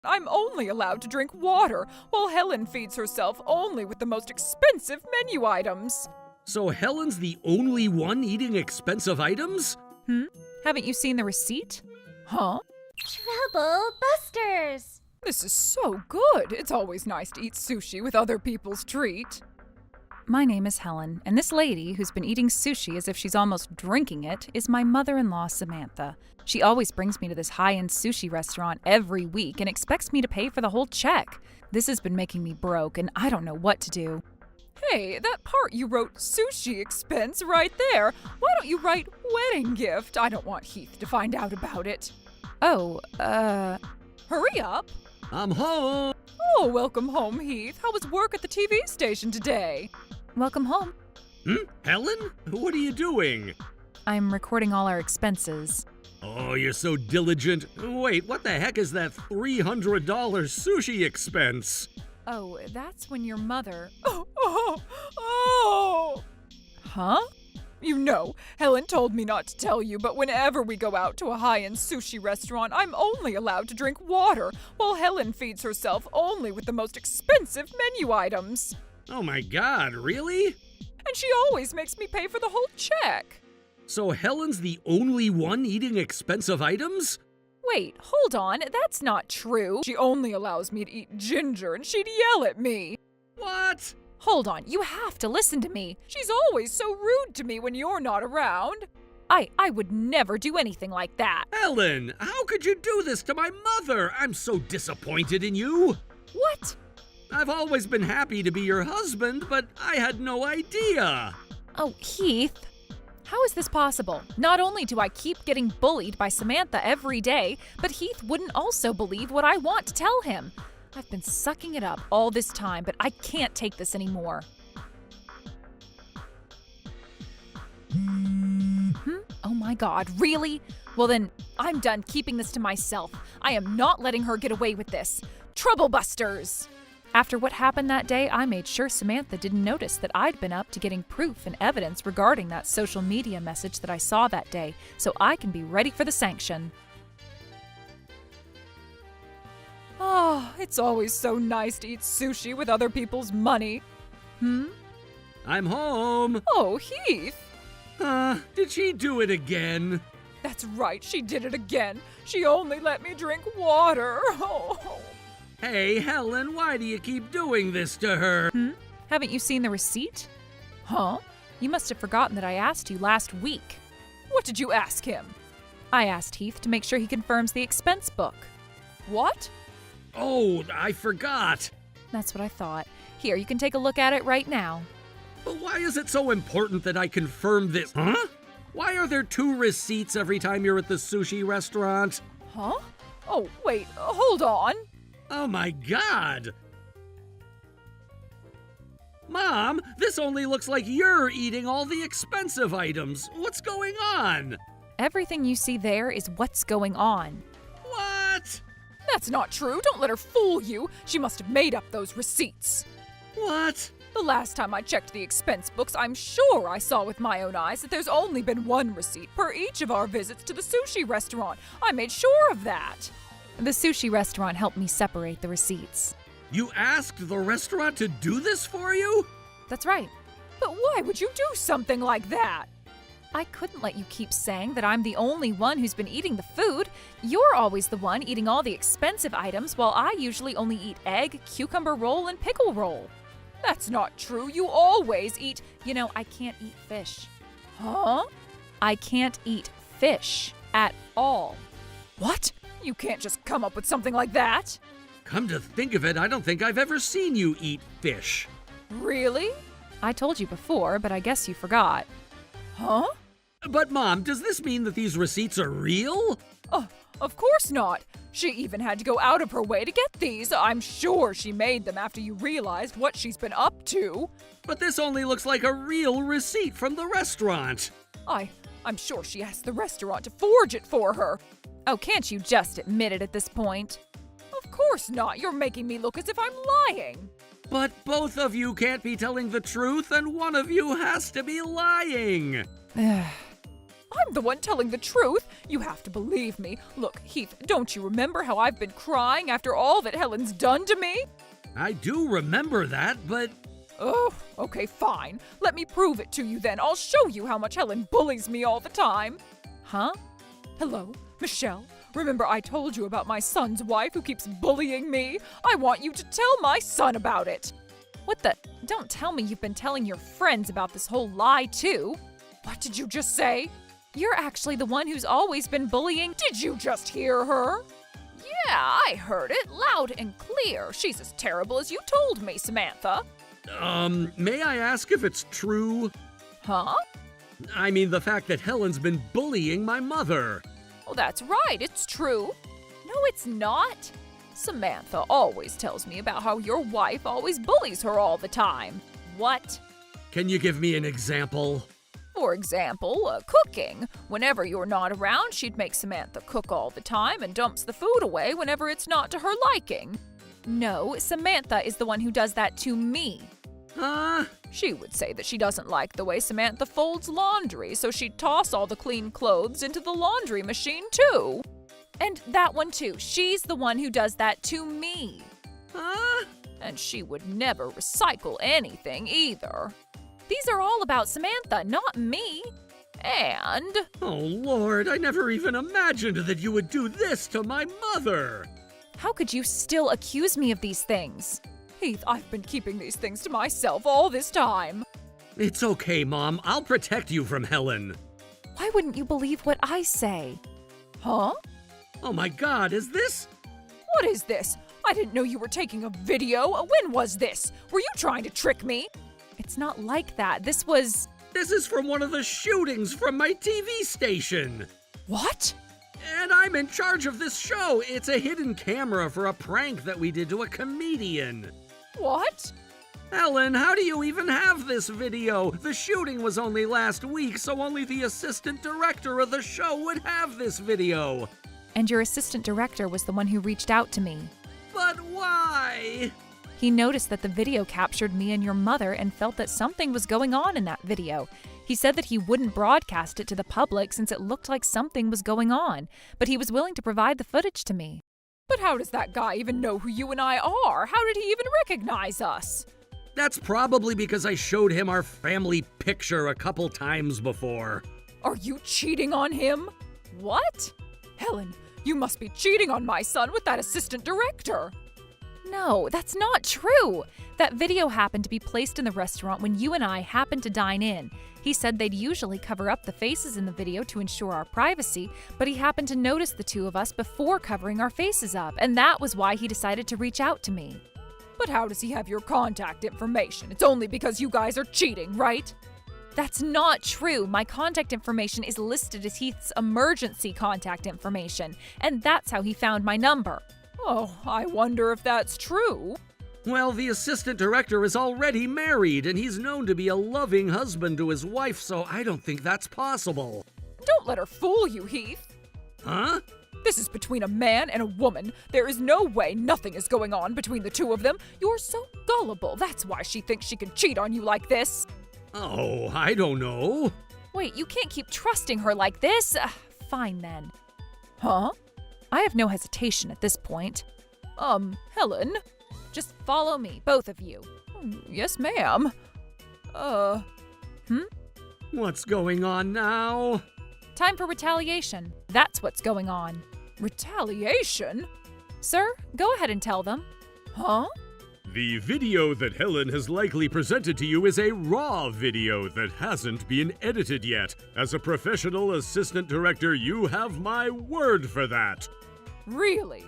I'm only allowed to drink water, while Helen feeds herself only with the most expensive menu items. So Helen's the only one eating expensive items? Haven't you seen the receipt? Huh? Trouble Busters! This is so good. It's always nice to eat sushi with other people's treat. My name is Helen, and this lady, who's been eating sushi as if she's almost drinking it, is my mother-in-law, Samantha. She always brings me to this high-end sushi restaurant every week and expects me to pay for the whole check. This has been making me broke, and I don't know what to do. Hey, that part you wrote sushi expense right there. Why don't you write wedding gift? I don't want Heath to find out about it. Oh, hurry up. I'm home. Oh, welcome home, Heath. How was work at the TV station today? Welcome home. Helen? What are you doing? I'm recording all our expenses. Oh, you're so diligent. Wait, what the heck is that $300 sushi expense? Oh, that's when your mother... Oh! Huh? You know, Helen told me not to tell you, but whenever we go out to a high-end sushi restaurant, I'm only allowed to drink water, while Helen feeds herself only with the most expensive menu items. Oh my God, really? And she always makes me pay for the whole check. So Helen's the only one eating expensive items? Wait, hold on, that's not true. She only allows me to eat ginger, and she'd yell at me. What? Hold on, you have to listen to me. She's always so rude to me when you're not around. I would never do anything like that. Helen, how could you do this to my mother? I'm so disappointed in you. What? I've always been happy to be your husband, but I had no idea. Oh, Heath. How is this possible? Not only do I keep getting bullied by Samantha every day, but Heath wouldn't also believe what I want to tell him. I've been sucking it up all this time, but I can't take this anymore. Oh my God, really? Well then, I'm done keeping this to myself. I am not letting her get away with this. Trouble Busters! After what happened that day, I made sure Samantha didn't notice that I'd been up to getting proof and evidence regarding that social media message that I saw that day, so I can be ready for the sanction. Oh, it's always so nice to eat sushi with other people's money. I'm home. Oh, Heath! Did she do it again? That's right, she did it again. She only let me drink water. Oh. Hey, Helen, why do you keep doing this to her? Haven't you seen the receipt? Huh? You must have forgotten that I asked you last week. What did you ask him? I asked Heath to make sure he confirms the expense book. What? Oh, I forgot. That's what I thought. Here, you can take a look at it right now. But why is it so important that I confirm this? Huh? Why are there 2 receipts every time you're at the sushi restaurant? Huh? Oh, wait, hold on. Oh my God! Mom, this only looks like you're eating all the expensive items. What's going on? Everything you see there is what's going on. What? That's not true. Don't let her fool you. She must have made up those receipts. What? The last time I checked the expense books, I'm sure I saw with my own eyes that there's only been 1 receipt per each of our visits to the sushi restaurant. I made sure of that. The sushi restaurant helped me separate the receipts. You asked the restaurant to do this for you? That's right. But why would you do something like that? I couldn't let you keep saying that I'm the only one who's been eating the food. You're always the one eating all the expensive items, while I usually only eat egg, cucumber roll, and pickle roll. That's not true. You always eat... You know, I can't eat fish. Huh? I can't eat fish at all. What? You can't just come up with something like that. Come to think of it, I don't think I've ever seen you eat fish. Really? I told you before, but I guess you forgot. Huh? But Mom, does this mean that these receipts are real? Of course not. She even had to go out of her way to get these. I'm sure she made them after you realized what she's been up to. But this only looks like a real receipt from the restaurant. I'm sure she asked the restaurant to forge it for her. Oh, can't you just admit it at this point? Of course not. You're making me look as if I'm lying. But both of you can't be telling the truth, and one of you has to be lying. I'm the one telling the truth. You have to believe me. Look, Heath, don't you remember how I've been crying after all that Helen's done to me? I do remember that, but Oh, okay, fine. Let me prove it to you then. I'll show you how much Helen bullies me all the time. Huh? Hello, Michelle? Remember I told you about my son's wife who keeps bullying me? I want you to tell my son about it. What the? Don't tell me you've been telling your friends about this whole lie too. What did you just say? You're actually the one who's always been bullying. Did you just hear her? Yeah, I heard it loud and clear. She's as terrible as you told me, Samantha. May I ask if it's true? Huh? I mean, the fact that Helen's been bullying my mother. Oh, that's right, it's true. No, it's not. Samantha always tells me about how your wife always bullies her all the time. What? Can you give me an example? For example, cooking. Whenever you're not around, she'd make Samantha cook all the time and dumps the food away whenever it's not to her liking. No, Samantha is the one who does that to me. Huh? She would say that she doesn't like the way Samantha folds laundry, so she'd toss all the clean clothes into the laundry machine too. And that one too, she's the one who does that to me. Huh? And she would never recycle anything either. These are all about Samantha, not me. And… Oh, Lord, I never even imagined that you would do this to my mother. How could you still accuse me of these things? Heath, I've been keeping these things to myself all this time. It's okay, Mom. I'll protect you from Helen. Why wouldn't you believe what I say? Huh? Oh my God, is this? What is this? I didn't know you were taking a video. When was this? Were you trying to trick me? It's not like that. This is from one of the shootings from my TV station. What? And I'm in charge of this show. It's a hidden camera for a prank that we did to a comedian. What? Helen, how do you even have this video? The shooting was only last week, so only the assistant director of the show would have this video. And your assistant director was the one who reached out to me. But why? He noticed that the video captured me and your mother and felt that something was going on in that video. He said that he wouldn't broadcast it to the public since it looked like something was going on, but he was willing to provide the footage to me. But how does that guy even know who you and I are? How did he even recognize us? That's probably because I showed him our family picture a couple times before. Are you cheating on him? What? Helen, you must be cheating on my son with that assistant director. No, that's not true. That video happened to be placed in the restaurant when you and I happened to dine in. He said they'd usually cover up the faces in the video to ensure our privacy, but he happened to notice the two of us before covering our faces up, and that was why he decided to reach out to me. But how does he have your contact information? It's only because you guys are cheating, right? That's not true. My contact information is listed as Heath's emergency contact information, and that's how he found my number. Oh, I wonder if that's true. Well, the assistant director is already married, and he's known to be a loving husband to his wife, so I don't think that's possible. Don't let her fool you, Heath. Huh? This is between a man and a woman. There is no way nothing is going on between the two of them. You're so gullible. That's why she thinks she can cheat on you like this. Oh, I don't know. Wait, you can't keep trusting her like this. Fine then. Huh? I have no hesitation at this point. Helen? Just follow me, both of you. Yes, ma'am. What's going on now? Time for retaliation. That's what's going on. Retaliation? Sir, go ahead and tell them. Huh? The video that Helen has likely presented to you is a raw video that hasn't been edited yet. As a professional assistant director, you have my word for that. Really?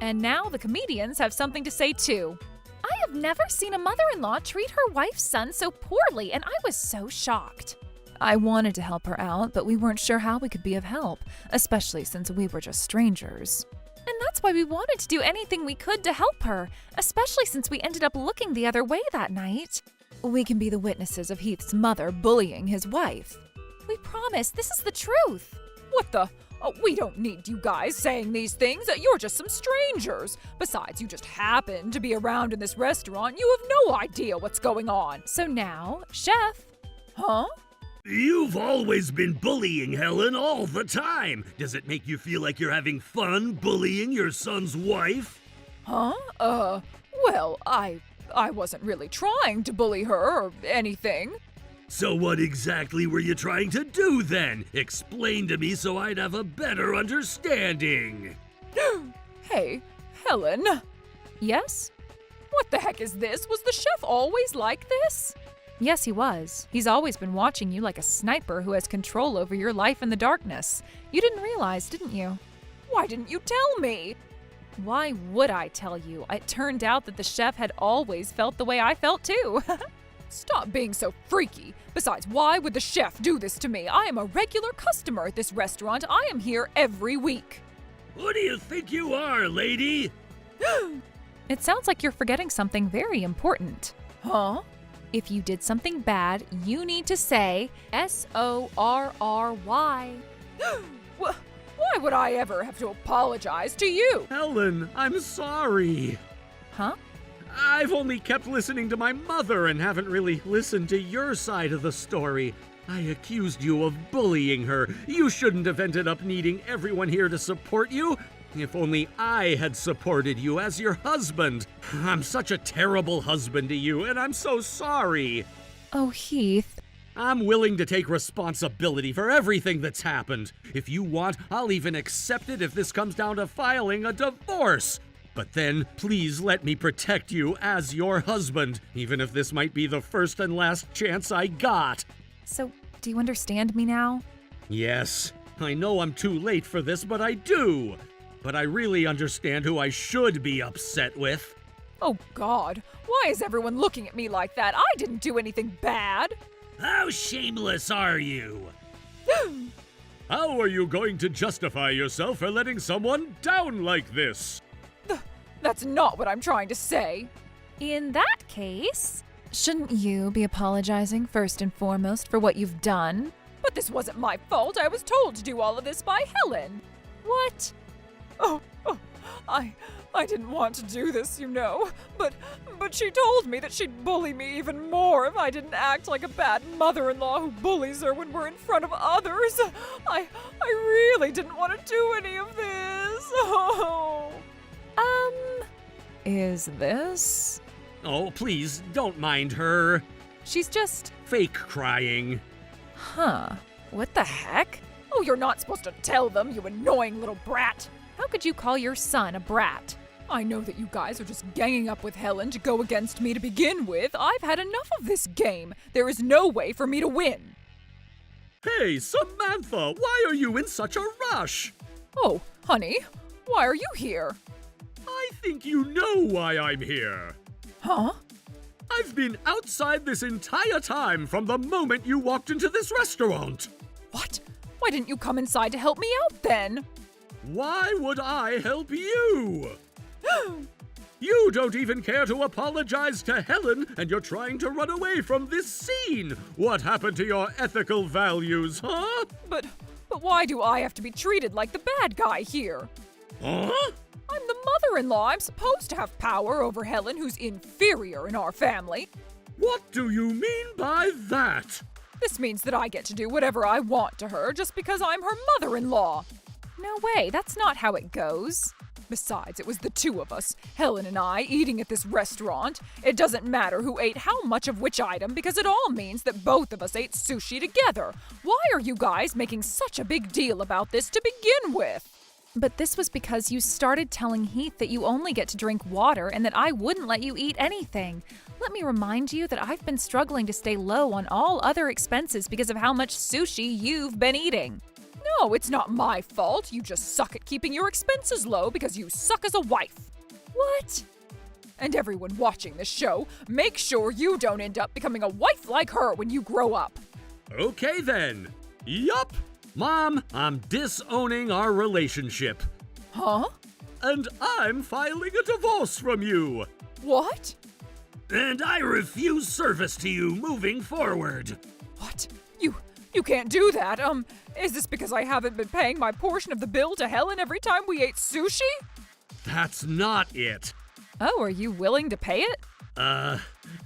And now the comedians have something to say too. I have never seen a mother-in-law treat her wife's son so poorly, and I was so shocked. I wanted to help her out, but we weren't sure how we could be of help, especially since we were just strangers. And that's why we wanted to do anything we could to help her, especially since we ended up looking the other way that night. We can be the witnesses of Heath's mother bullying his wife. We promise, this is the truth. What the? Oh, we don't need you guys saying these things. You're just some strangers. Besides, you just happen to be around in this restaurant. You have no idea what's going on. So now, chef. Huh? You've always been bullying Helen all the time. Does it make you feel like you're having fun bullying your son's wife? Huh? Well, I wasn't really trying to bully her or anything. So what exactly were you trying to do then? Explain to me so I'd have a better understanding. Hey, Helen. Yes? What the heck is this? Was the chef always like this? Yes, he was. He's always been watching you like a sniper who has control over your life in the darkness. You didn't realize, didn't you? Why didn't you tell me? Why would I tell you? It turned out that the chef had always felt the way I felt too. Stop being so freaky. Besides, why would the chef do this to me? I am a regular customer at this restaurant. I am here every week. Who do you think you are, lady? It sounds like you're forgetting something very important. Huh? If you did something bad, you need to say S-O-R-R-Y. Why would I ever have to apologize to you? Helen, I'm sorry. Huh? I've only kept listening to my mother and haven't really listened to your side of the story. I accused you of bullying her. You shouldn't have ended up needing everyone here to support you. If only I had supported you as your husband. I'm such a terrible husband to you, and I'm so sorry. Oh, Heath. I'm willing to take responsibility for everything that's happened. If you want, I'll even accept it if this comes down to filing a divorce. But then, please let me protect you as your husband, even if this might be the first and last chance I got. So, do you understand me now? Yes, I know I'm too late for this, but I do. But I really understand who I should be upset with. Oh, God. Why is everyone looking at me like that? I didn't do anything bad. How shameless are you? How are you going to justify yourself for letting someone down like this? That's not what I'm trying to say. In that case, shouldn't you be apologizing first and foremost for what you've done? But this wasn't my fault. I was told to do all of this by Helen. What? Oh, I didn't want to do this, you know. But she told me that she'd bully me even more if I didn't act like a bad mother-in-law who bullies her when we're in front of others. I really didn't want to do any of this. Oh. Is this? Oh, please, don't mind her. She's just... Fake crying. Huh. What the heck? Oh, you're not supposed to tell them, you annoying little brat. How could you call your son a brat? I know that you guys are just ganging up with Helen to go against me to begin with. I've had enough of this game. There is no way for me to win. Hey, Samantha, why are you in such a rush? Oh, honey, why are you here? I think you know why I'm here. Huh? I've been outside this entire time from the moment you walked into this restaurant. What? Why didn't you come inside to help me out then? Why would I help you? You don't even care to apologize to Helen, and you're trying to run away from this scene. What happened to your ethical values, huh? But why do I have to be treated like the bad guy here? Huh? I'm the mother-in-law. I'm supposed to have power over Helen, who's inferior in our family. What do you mean by that? This means that I get to do whatever I want to her just because I'm her mother-in-law. No way, that's not how it goes. Besides, it was the two of us, Helen and I, eating at this restaurant. It doesn't matter who ate how much of which item because it all means that both of us ate sushi together. Why are you guys making such a big deal about this to begin with? But this was because you started telling Heath that you only get to drink water and that I wouldn't let you eat anything. Let me remind you that I've been struggling to stay low on all other expenses because of how much sushi you've been eating. No, it's not my fault. You just suck at keeping your expenses low because you suck as a wife. What? And everyone watching this show, make sure you don't end up becoming a wife like her when you grow up. Okay then. Yup. Mom, I'm disowning our relationship. Huh? And I'm filing a divorce from you. What? And I refuse service to you moving forward. What? You can't do that. Is this because I haven't been paying my portion of the bill to Helen every time we ate sushi? That's not it. Oh, are you willing to pay it?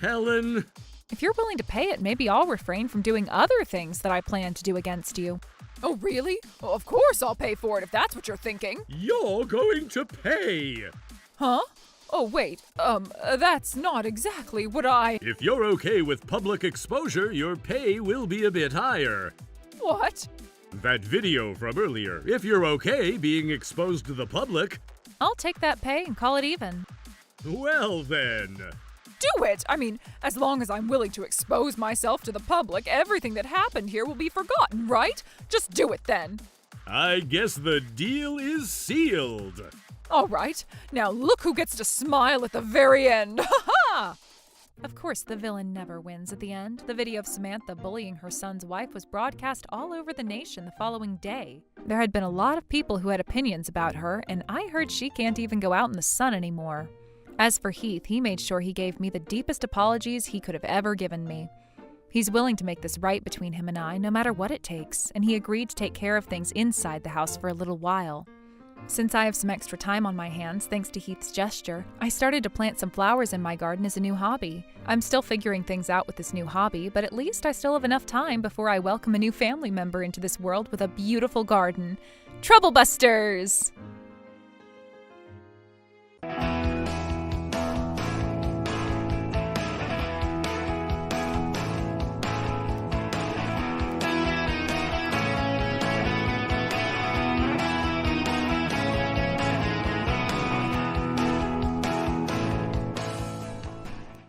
Helen, If you're willing to pay it, maybe I'll refrain from doing other things that I plan to do against you. Oh, really? Well, of course I'll pay for it if that's what you're thinking. You're going to pay! Huh? Oh, wait. That's not exactly what I... If you're okay with public exposure, your pay will be a bit higher. What? That video from earlier, if you're okay being exposed to the public, I'll take that pay and call it even. well then. Do it! I mean, as long as I'm willing to expose myself to the public, everything that happened here will be forgotten, right? Just do it then. I guess the deal is sealed. All right. Now look who gets to smile at the very end. Ha ha! Of course, the villain never wins at the end. The video of Samantha bullying her son's wife was broadcast all over the nation the following day. There had been a lot of people who had opinions about her, and I heard she can't even go out in the sun anymore. As for Heath, he made sure he gave me the deepest apologies he could have ever given me. He's willing to make this right between him and I, no matter what it takes, and he agreed to take care of things inside the house for a little while. Since I have some extra time on my hands, thanks to Heath's gesture, I started to plant some flowers in my garden as a new hobby. I'm still figuring things out with this new hobby, but at least I still have enough time before I welcome a new family member into this world with a beautiful garden. Trouble Busters!